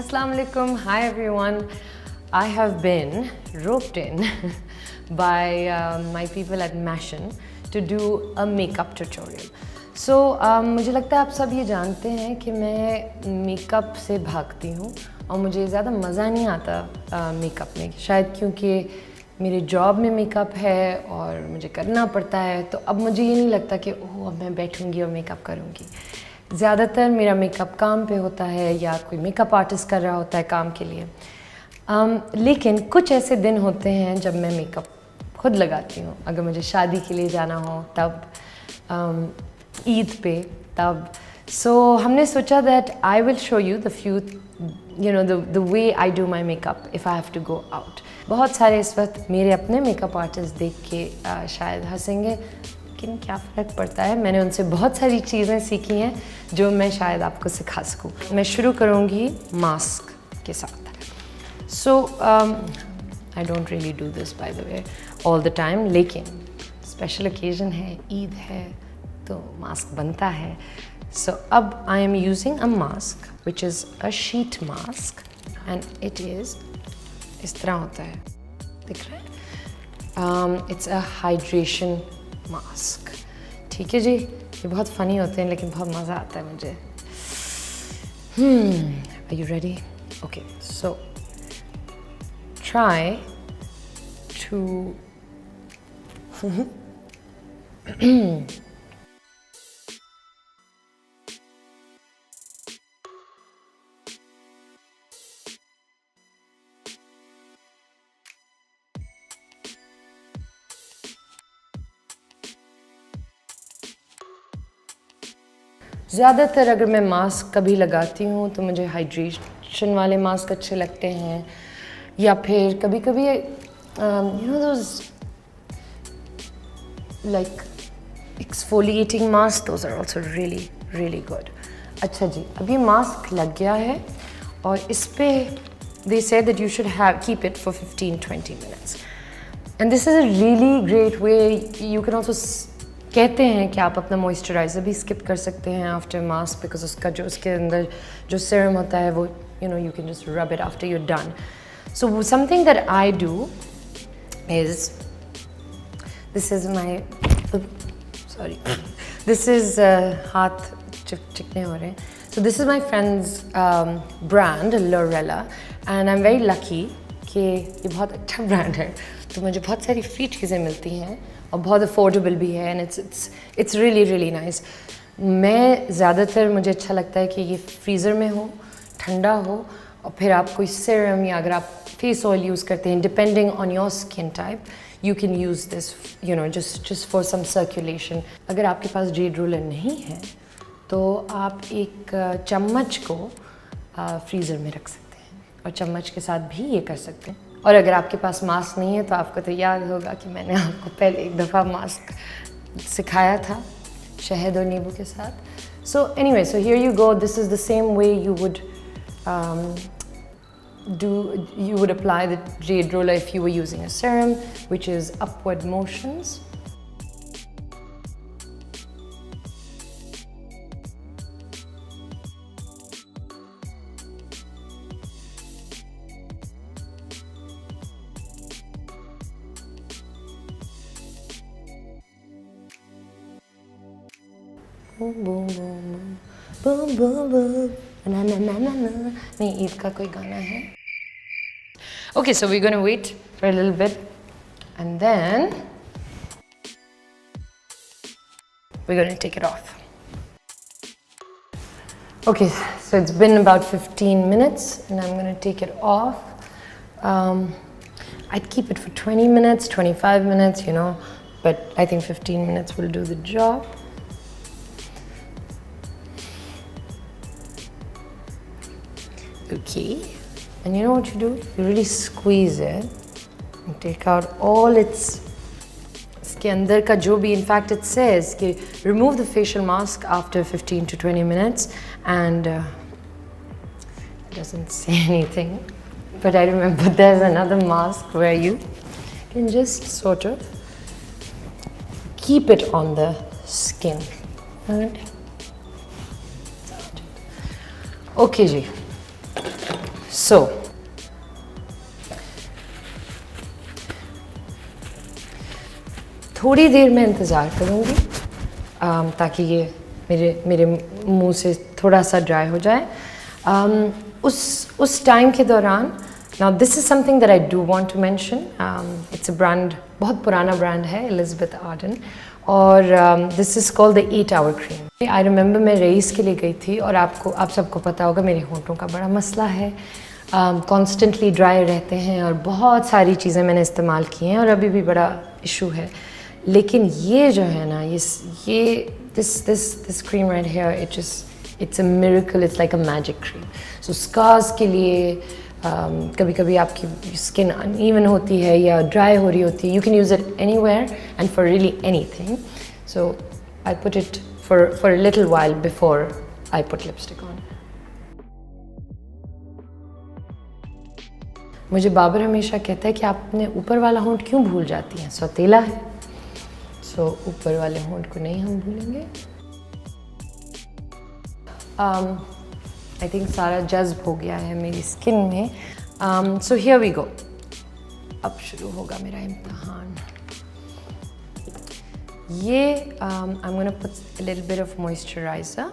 Assalamu alaikum. Hi everyone. I have been roped in by my people at Mashin to do a makeup tutorial. So मुझे लगता है आप सब ये जानते हैं कि मैं मेकअप से भागती हूँ और मुझे ज़्यादा मज़ा नहीं आता मेकअप में, शायद क्योंकि मेरे जॉब में मेकअप है और मुझे करना पड़ता है, तो अब मुझे ये नहीं लगता कि ओह अब मैं बैठूँगी और मेकअप करूँगी। ज़्यादातर मेरा मेकअप काम पे होता है या कोई मेकअप आर्टिस्ट कर रहा होता है काम के लिए। लेकिन कुछ ऐसे दिन होते हैं जब मैं मेकअप खुद लगाती हूँ। अगर मुझे शादी के लिए जाना हो तब, ईद पे तब। सो हमने सोचा that I will show you the few the way I do my makeup if I have to go out. बहुत सारे इस वक्त मेरे अपने मेकअप आर्टिस्ट देख के शायद हंसेंगे, लेकिन क्या फ़र्क पड़ता है, मैंने उनसे बहुत सारी चीज़ें सीखी हैं जो मैं शायद आपको सिखा सकूँ। मैं शुरू करूँगी मास्क के साथ। So I don't really do this by the way all the time, लेकिन स्पेशल ओकेजन है, ईद है, तो मास्क बनता है। सो अब I am using a mask which is a sheet mask and it is इस तरह होता है, दिख रहा है? It's a hydration mask. ठीक है जी, ये बहुत फ़नी होते हैं लेकिन बहुत मज़ा आता है मुझे। Are you ready? Okay, so try to ज़्यादातर अगर मैं मास्क कभी लगाती हूँ तो मुझे हाइड्रेशन वाले मास्क अच्छे लगते हैं, या फिर कभी कभी you know those like exfoliating mask, those are also really really good. अच्छा जी, अब ये मास्क लग गया है और इस पे they say that you should have keep it for 15-20 minutes and this is a really great way. You can also कहते हैं कि आप अपना मॉइस्चराइज़र भी स्किप कर सकते हैं आफ्टर मास्क, बिकॉज उसका जो उसके अंदर जो सीरम होता है वो you can just rub it after you done. So something that I do is, this is my sorry this is हाथ चिकने हो रहे हैं। सो this is my friends brand Lorella and I am very lucky कि ये बहुत अच्छा brand है, तो मुझे बहुत सारी फ्री चीज़ें मिलती हैं और बहुत अफोर्डेबल भी है and it's really really nice. मैं ज़्यादातर मुझे अच्छा लगता है कि ये फ्रीज़र में हो, ठंडा हो, और फिर आप कोई सीरम या अगर आप फेस ऑयल यूज़ करते हैं, depending on your skin type, you can use this just for some circulation. अगर आपके पास जेड रोलर नहीं है तो आप एक चम्मच को फ्रीज़र में रख सकते हैं और चम्मच के साथ भी ये कर सकते हैं। और अगर आपके पास मास्क नहीं है तो आपको तो याद होगा कि मैंने आपको पहले एक दफ़ा मास्क सिखाया था शहद और नींबू के साथ। So anyway, so here you go, this is the same way you would apply the jade roller if you were using a serum, which is upward motions. Boom boom boom boom boom boom na na na na na। नहीं, ईद का कोई गाना है। Okay, so we're gonna wait for a little bit and then we're gonna take it off. Okay, so it's been about 15 minutes and I'm gonna take it off. I'd keep it for 20 minutes, 25 minutes, but I think 15 minutes will do the job. Okay, and you know what you do? You really squeeze it and take out all its, इसके अंदर का जो भी, in fact it says कि remove the facial mask after 15 to 20 minutes and it doesn't say anything, but I remember there's another mask where you can just sort of keep it on the skin. Right? Okay ji, So थोड़ी देर मैं इंतज़ार करूँगी ताकि ये मेरे मुंह से थोड़ा सा ड्राई हो जाए. उस टाइम के दौरान, now this is something that I do want to mention. It's a brand, बहुत पुराना ब्रांड है, एलिज़ाबेथ आर्डन, और this is called the 8 Hour cream. I remember मैं रईस के लिए गई थी, और आप सबको पता होगा मेरे होंठों का बड़ा मसला है, कॉन्स्टेंटली ड्राई रहते हैं, और बहुत सारी चीज़ें मैंने इस्तेमाल की हैं और अभी भी बड़ा इशू है. लेकिन ये जो है ना, ये this cream right here, it's a miracle. It's like a magic cream. So scars के लिए कभी कभी आपकी स्किन अनइवन होती है या ड्राई हो रही होती है, you can use it anywhere and for really anything. So I put it for a little while before I put lipstick on. मुझे बाबर हमेशा कहता है कि आप अपने ऊपर वाला होंठ क्यों भूल जाती हैं, सौतेला है. सो ऊपर वाले होंठ को नहीं हम भूलेंगे. आई थिंक सारा जज्ब हो गया है मेरी स्किन में. So here we go. अब शुरू होगा मेरा इम्तिहान. ये I am gonna put a little bit of moisturizer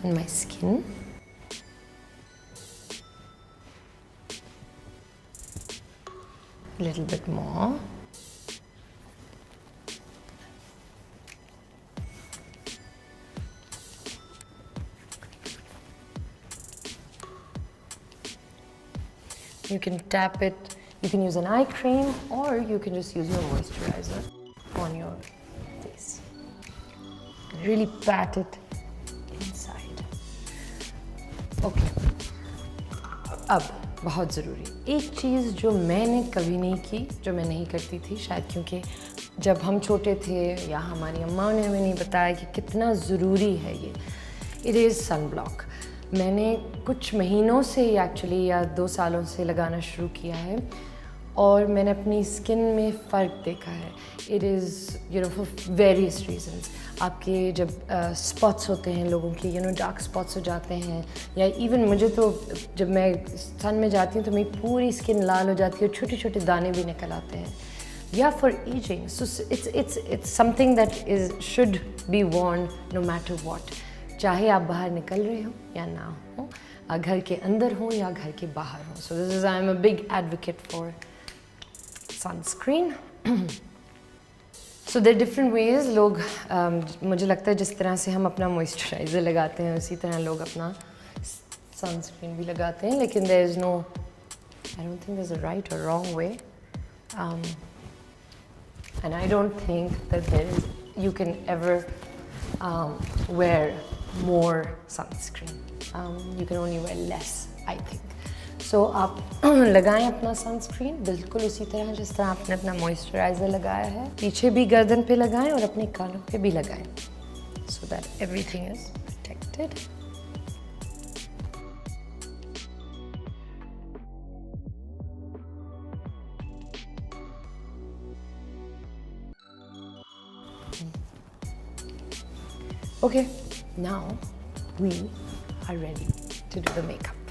on my skin. Little bit more. You can tap it, you can use an eye cream, or you can just use your moisturizer on your face. Really pat it inside. Okay. अब बहुत ज़रूरी एक चीज़ जो मैंने कभी नहीं की, जो मैं नहीं करती थी, शायद क्योंकि जब हम छोटे थे या हमारी अम्मा ने हमें नहीं बताया कि कितना ज़रूरी है ये. It is sunblock. मैंने कुछ महीनों से एक्चुअली या 2 सालों से लगाना शुरू किया है, और मैंने अपनी स्किन में फ़र्क देखा है. It is for various reasons. आपके जब स्पॉट्स होते हैं लोगों के, डार्क स्पॉट्स हो जाते हैं, या इवन मुझे तो जब मैं सन में जाती हूँ तो मेरी पूरी स्किन लाल हो जाती है और छोटे छोटे दाने भी निकल आते हैं. या for aging. So it's something that should be worn no matter what. चाहे आप बाहर निकल रहे हो या ना हो, घर के अंदर हो या घर के बाहर हो. So this is, I am a big advocate for sunscreen. So there different ways. लोग मुझे लगता है जिस तरह से हम अपना मॉइस्चराइज़र लगाते हैं उसी तरह लोग अपना सनस्क्रीन भी लगाते हैं, लेकिन there is no, I don't think there is a right और wrong way, and I don't think that there is, you can ever wear more sunscreen. You can only wear less, I think. So आप लगाएं अपना sunscreen बिल्कुल उसी तरह जिस तरह आपने अपना मॉइस्चराइज़र लगाया है. पीछे भी गर्दन पे लगाएं और अपने कानों पे भी लगाएं, so that everything is protected. Okay, now we are ready to do the makeup.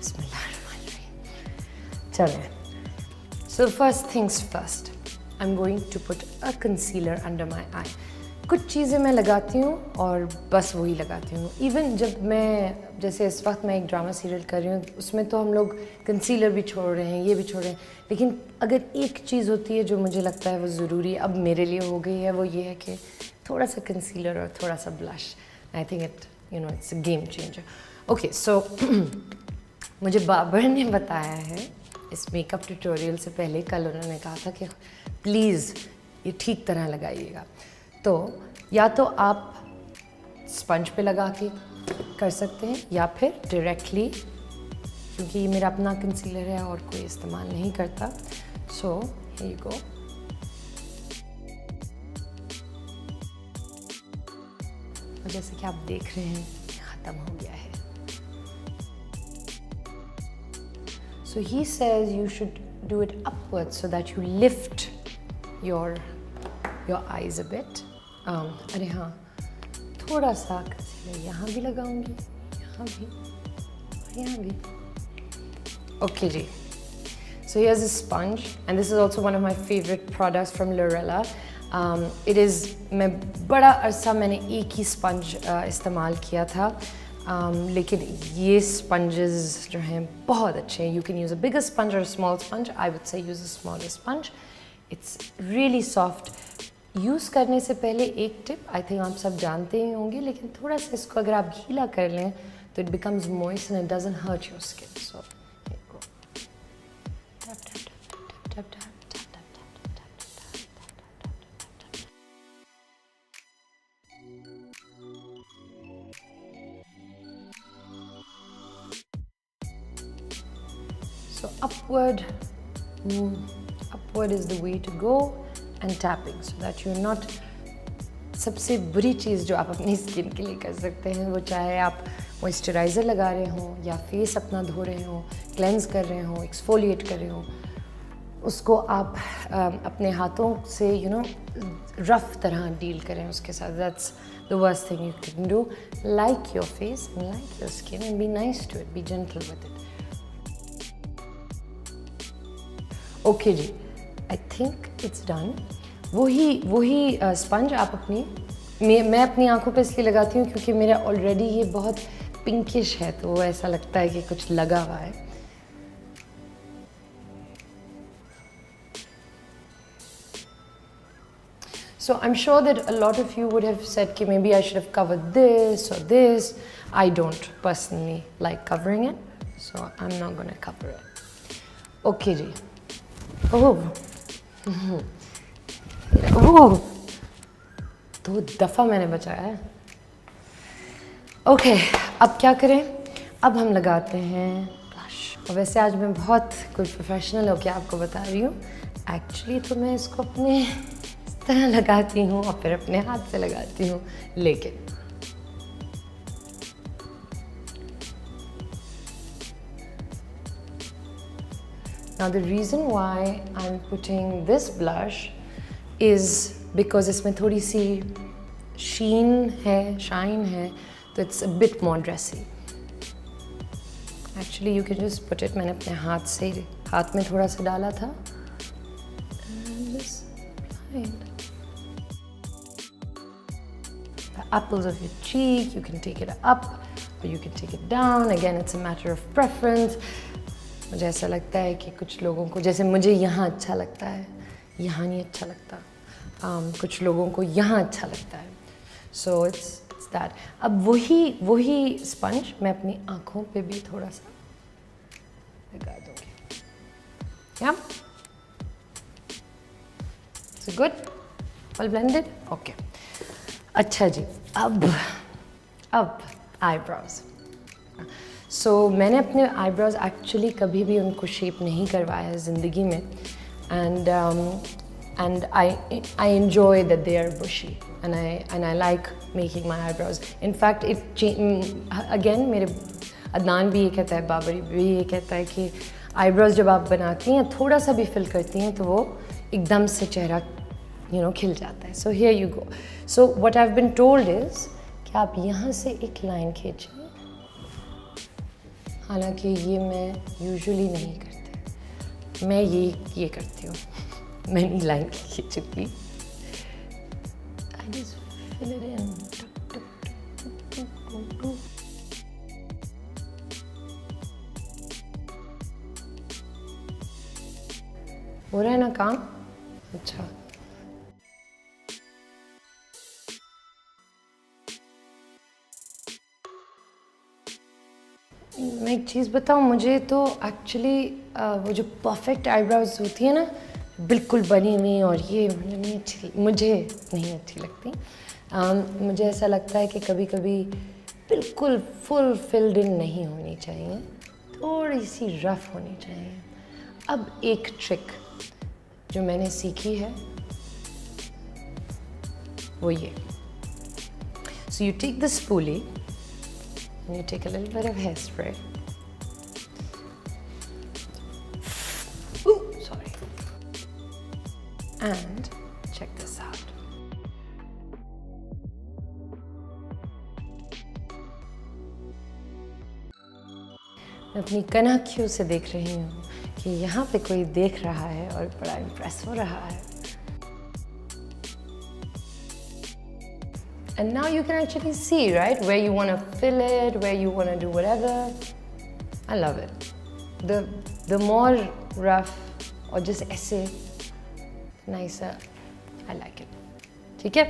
Bismillahirrahmanirrahim. चलें. So first things first, I'm going to put a concealer under my eye. कुछ चीज़ें मैं लगाती हूँ और बस वही लगाती हूँ. इवन जब मैं, जैसे इस वक्त मैं एक ड्रामा सीरियल कर रही हूँ, उसमें तो हम लोग कंसीलर भी छोड़ रहे हैं, ये भी छोड़ रहे हैं, लेकिन अगर एक चीज़ होती है जो मुझे लगता है वो ज़रूरी अब मेरे लिए हो गई है, वो ये है कि थोड़ा सा कंसीलर और थोड़ा सा blush. I think it's a game changer. Okay, so मुझे बाबर ने बताया है इस मेकअप ट्यूटोरियल से पहले, कल उन्होंने कहा था कि प्लीज़ ये ठीक तरह लगाइएगा. तो या तो आप स्पंज पे लगा के कर सकते हैं, या फिर डायरेक्टली, क्योंकि ये मेरा अपना कंसीलर है और कोई इस्तेमाल नहीं करता. सो हियर यू गो. जैसे कि आप देख रहे हैं ख़त्म हो गया है. So he says you should do it upwards so that you lift your eyes a bit. अरे हाँ, थोड़ा सा कंसीलर यहाँ भी लगाऊंगी, यहाँ भी, यहाँ भी. Okay ji. So here's a sponge, and this is also one of my favorite products from Lorella. It is, मैं बड़ा अरसा मैंने एक ही sponge इस्तेमाल किया था, लेकिन ये sponges जो हैं बहुत अच्छे हैं. You can use a bigger sponge or a small sponge. I would say use a smaller sponge. It's really soft. Use करने से पहले एक टिप, I think आप सब जानते ही होंगे, लेकिन थोड़ा सा इसको अगर आप गीला कर लें तो it becomes moist and it doesn't hurt your skin. So here you go. Tap, tap, tap, tap, tap, tap. So upward is the way to go, and tapping so that you're not. सबसे बुरी चीज़ जो आप अपनी skin के लिए कर सकते हैं वो चाहे आप मॉइस्चराइज़र लगा रहे हो या फेस अपना धो रहे हो, क्लेंज कर रहे हो, एक्सफोलिएट कर रहे हो, उसको आप अपने हाथों से रफ तरह डील करें उसके साथ. That's the worst thing you can do. Like your face and like your skin and be nice to it, be gentle with it. Okay जी, आई थिंक इट्स डन. वही स्पंज आप मैं अपनी आंखों पे इसलिए लगाती हूँ क्योंकि मेरा ऑलरेडी ये बहुत पिंकिश है, तो वो ऐसा लगता है कि कुछ लगा हुआ है. So I'm sure that a lot of you would have said कि maybe I should have covered this or this. I don't personally like covering it, so I'm not going to cover it. Okay जी. ओह 2 दफ़ा मैंने बचाया है. Okay, अब क्या करें? अब हम लगाते हैं ब्लश. वैसे आज मैं बहुत कोई प्रोफेशनल होकर आपको बता रही हूँ. एक्चुअली तो मैं इसको अपने इस तरह लगाती हूँ और फिर अपने हाथ से लगाती हूँ, लेकिन now the reason why I'm putting this blush is because इसमें थोड़ी सी shine है, तो it's a bit more dressy. Actually you can just put it, मैंने अपने हाथ में थोड़ा सा डाला था and just apply it. The apples of your cheek, you can take it up or you can take it down. Again, it's a matter of preference. मुझे ऐसा लगता है कि कुछ लोगों को, जैसे मुझे यहाँ अच्छा लगता है, यहाँ नहीं अच्छा लगता. कुछ लोगों को यहाँ अच्छा लगता है. So it's that. अब वही स्पंज मैं अपनी आँखों पे भी थोड़ा सा लगा दूँगी. Yeah? So good? All blended? Okay. अच्छा जी, अब eyebrows. So मैंने अपने आईब्रोज एक्चुअली कभी भी उनको शेप नहीं करवाया है ज़िंदगी में, and I enjoy that they are bushy and I like making my eyebrows. In fact, again मेरे अदनान भी ये कहता है, बाबरी भी ये कहता है कि आईब्रोज जब आप बनाती हैं, थोड़ा सा भी फिल करती हैं, तो वो एकदम से चेहरा खिल जाता है. So here you go. So what I've been told is कि आप यहाँ से एक लाइन खींचें. हालांकि ये मैं यूजुअली नहीं करती, मैं ये करती हूँ. मैंने लाइन खींची. I just fill it in. हो रहा है ना काम? अच्छा. मैं एक चीज़ बताऊँ, मुझे तो एक्चुअली वो जो परफेक्ट आईब्रोज होती है ना, बिल्कुल बनी हुई, और ये मुझे नहीं अच्छी लगती. मुझे ऐसा लगता है कि कभी कभी बिल्कुल फुल फिल्ड इन नहीं होनी चाहिए, थोड़ी सी रफ होनी चाहिए. अब एक ट्रिक जो मैंने सीखी है वो ये. So you take the spoolie and you take a little bit of hairspray. Ooh, sorry. And check this out. अपनी कनखियों से देख रही हूँ कि यहाँ पे कोई देख रहा है और बड़ा इम्प्रेस हो रहा है. And now you can actually see, right, where you want to fill it, where you want to do whatever. I love it. The more rough or just ऐसे nicer, I like it. ठीक है?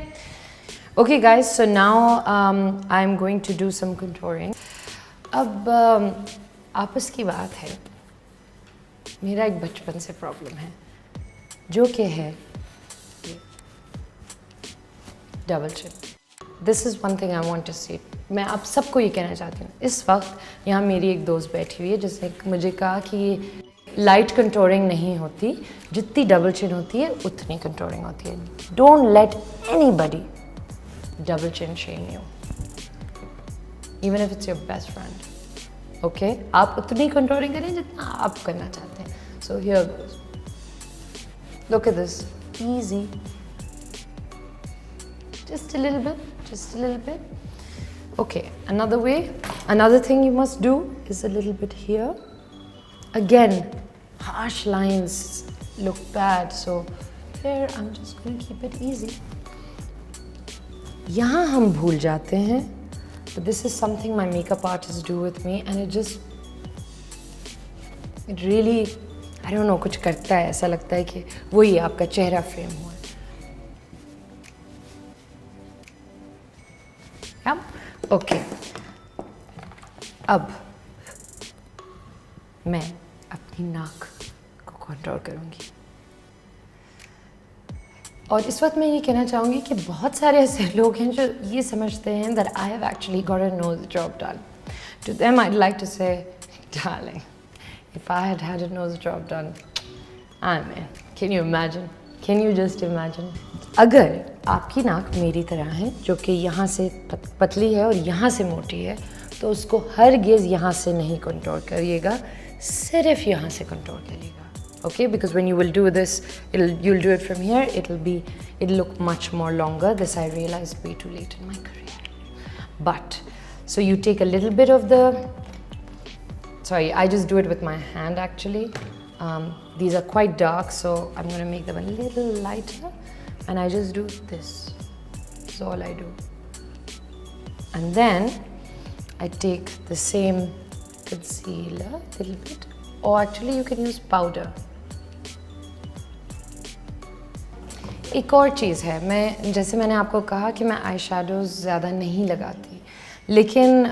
Okay guys, so now I'm going to do some contouring. अब आपस की बात है, मेरा एक बचपन से प्रॉब्लम है जो कि है double chin. This is one thing I want to see. मैं आप सबको ये कहना चाहती हूँ. इस वक्त यहाँ मेरी एक दोस्त बैठी हुई है जिसने मुझे कहा कि ये लाइट कंटोरिंग नहीं होती, जितनी डबल चिन होती है उतनी कंटोरिंग होती है. Don't let anybody double chin Shem you, even if it's your best friend. Okay, आप उतनी कंटोरिंग करें जितना आप करना चाहते हैं. So here goes. Look at this. Easy. Just a little bit, just a little bit. Okay, another way, another thing you must do is a little bit here. Again, harsh lines look bad, so here I'm just going to keep it easy. यहाँ हम भूल जाते हैं, but this is something my makeup artists do with me, and it really, I don't know, कुछ करता है. ऐसा लगता है कि वही आपका चेहरा फ्रेम हुआ है. ओके, अब मैं अपनी नाक को कंट्रोल करूँगी. और इस वक्त मैं ये कहना चाहूँगी कि बहुत सारे ऐसे लोग हैं जो ये समझते हैं that I have actually got a nose job done. To them I'd like to say, darling, if I had had a nose job done, I mean, can you imagine? Can you just imagine? अगर आपकी नाक मेरी तरह है जो कि यहाँ से पतली है और यहाँ से मोटी है, तो उसको हरगिज़ यहाँ से नहीं कंट्रोल करिएगा, सिर्फ यहाँ से कंट्रोल करिएगा. Okay, because when you will do this, you'll do it from here. It'll look much more longer. This I realized way too late in my career. But so you take a little bit of the. Sorry, I just do it with my hand actually. These are quite dark, so I'm going to make them a little lighter, and I just do this. That's all I do. And then I take the same concealer, a little bit, or actually you can use powder. एक और चीज़ है, मैं जैसे मैंने आपको कहा कि मैं आई शेडोज़ ज़्यादा नहीं लगाती, लेकिन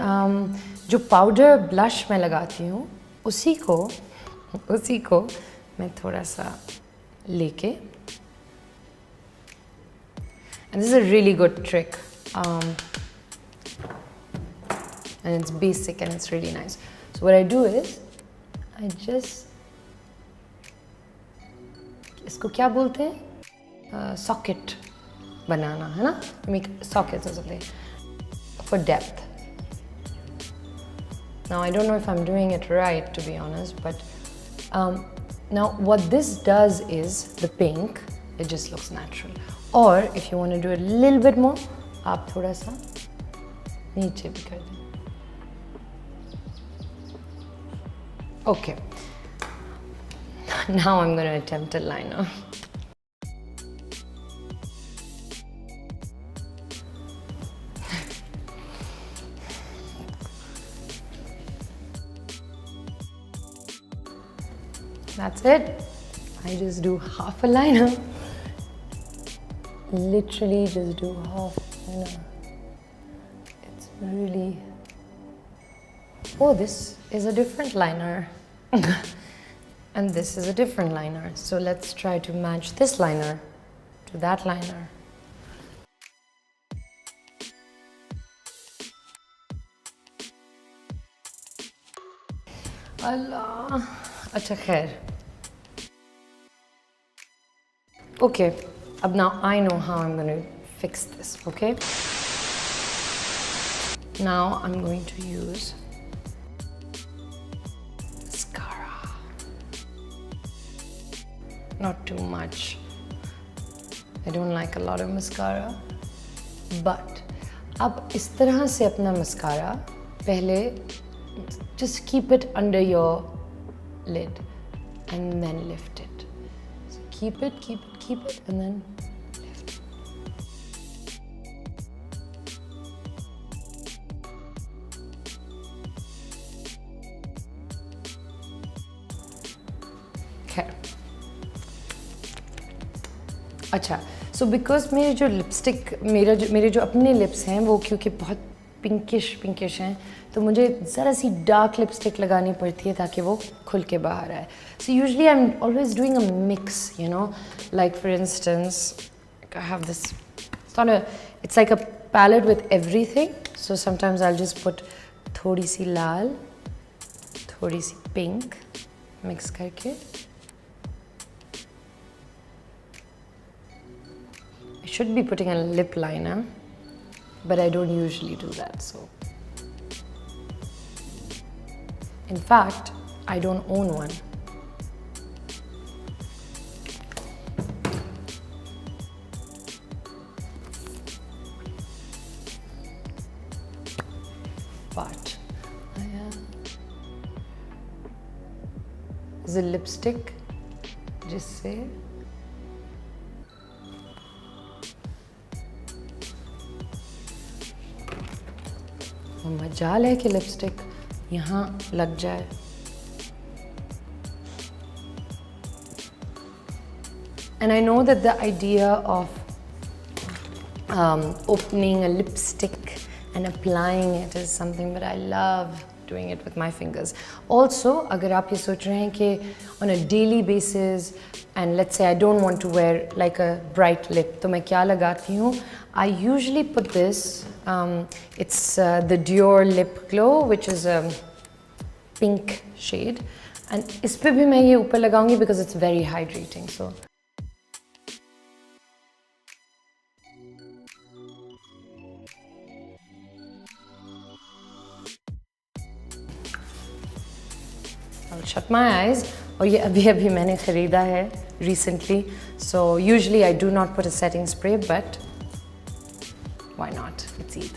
जो पाउडर ब्लश मैं लगाती हूँ उसी को मैं थोड़ा सा लेके, and this is a really good trick, and it's basic and it's really nice. So what I do is I just, इसको क्या बोलते हैं, socket बनाना, है ना? Make sockets or something for depth. Now I don't know if I'm doing it right, to be honest, but now what this does is the pink, it just looks natural. Or if you want to do it a little bit more, आप थोड़ा सा नीचे भी कर दें. Okay. Now I'm going to attempt a liner. That's it. I just do half a liner. Literally just do half a liner. It's really... Oh, this is a different liner. And this is a different liner. So let's try to match this liner to that liner. Allah. Acha khair. Okay, now I know how I'm going to fix this, okay? Now I'm going to use mascara. Not too much. I don't like a lot of mascara. But अब इस तरह से अपना mascara पहले just keep it under your lid and then lift it. So keep it, and then lift it. Okay. अच्छा, so because मेरे जो lipstick मेरे जो अपने लिप्स हैं वो क्योंकि बहुत पिंकिश हैं, तो मुझे ज़रा सी डार्क लिपस्टिक लगानी पड़ती है ताकि वो खुल के बाहर आए. So usually I'm always doing a mix, you know, like for instance, I have this, it's like a palette with everything. So sometimes I'll just put थोड़ी सी लाल, थोड़ी सी पिंक मिक्स करके. I should be putting a lip liner, but I don't usually do that, so. In fact, I don't own one. But is a lipstick जिससे मजाल है कि lipstick यहाँ लग जाए. And I know that the idea of opening a lipstick and applying it is something, but I love doing it with my fingers. Also, अगर आप ये सोच रहे हैं कि on a daily basis, and let's say I don't want to wear like a bright lip, तो मैं क्या लगाती हूँ? I usually put this. It's the Dior Lip Glow, which is a pink shade, and इस पे भी मैं ये ऊपर लगाऊंगी because it's very hydrating. So. I'll shut my eyes. और ये अभी मैंने ख़रीदा है recently. So usually I do not put a setting spray, but why not? It's Eid.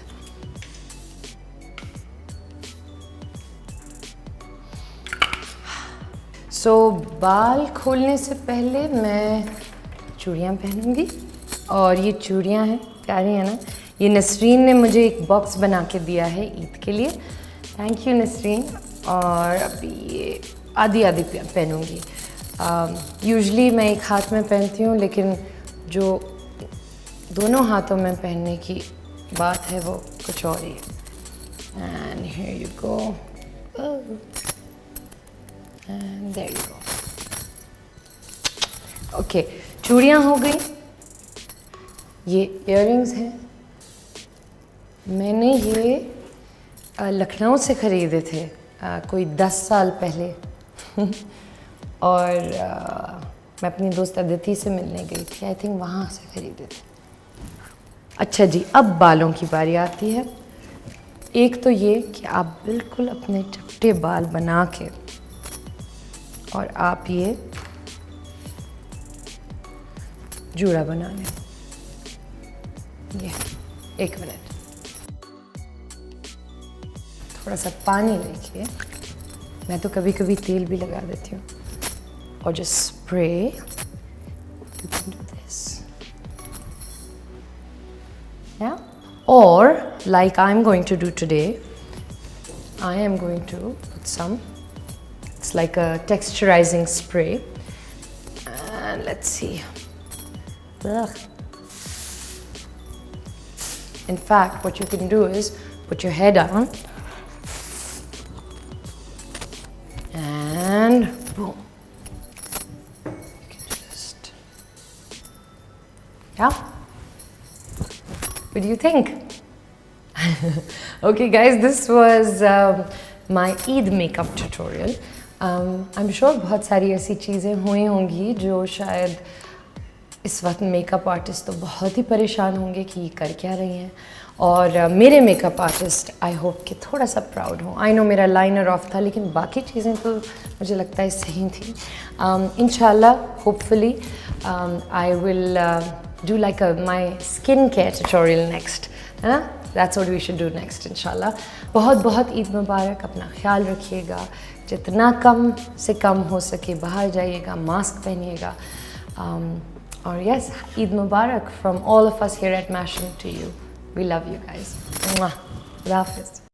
So बाल खोलने से पहले मैं चूड़ियाँ पहनूंगी, और ये चूड़ियाँ हैं, प्यारी है ना. ये नसरीन ने मुझे एक बॉक्स बना के दिया है ईद के लिए. Thank you Nasreen. और अभी ये आधी पहनूंगी. यूजुअली मैं एक हाथ में पहनती हूँ, लेकिन जो दोनों हाथों में पहनने की बात है वो कुछ और ही है. And here you go, and there you go. Okay, चूड़ियाँ हो गई. ये इयररिंग्स हैं. मैंने ये लखनऊ से ख़रीदे थे कोई 10 साल पहले. और मैं अपनी दोस्त अदिति से मिलने गई थी. आई थिंक वहाँ से ख़रीदे थे. अच्छा जी, अब बालों की बारी आती है. एक तो ये कि आप बिल्कुल अपने चपटे बाल बना के, और आप ये जूड़ा बना लें. ये 1 मिनट. थोड़ा सा पानी लेके, मैं तो कभी कभी तेल भी लगा देती हूँ, और just spray. You can do this. Yeah? Or like I'm going to do today, I am going to put some, it's like a texturizing spray. And let's see. Ugh. In fact, what you can do is put your hair down and boom. You can just, yeah. What do you think? Okay guys, this was my Eid makeup tutorial. I'm sure बहुत सारी ऐसी चीज़ें हुई होंगी जो शायद इस वक्त मेकअप आर्टिस्ट तो बहुत ही परेशान होंगे कि ये कर क्या रही हैं. और मेरे मेकअप आर्टिस्ट आई होप कि थोड़ा सा प्राउड हो. आई नो मेरा लाइनर ऑफ था, लेकिन बाकी चीज़ें तो मुझे लगता है सही थी. इंशाल्लाह, hopefully I will do like my skincare tutorial next. है ना? That's what we should do next इंशाल्लाह। बहुत बहुत ईद मुबारक, अपना ख्याल रखिएगा, जितना कम से कम हो सके बाहर जाइएगा, मास्क पहनिएगा। और यस, ईद मुबारक from all of us here at Mashion to you. We love you guys. खुदा हाफिज़।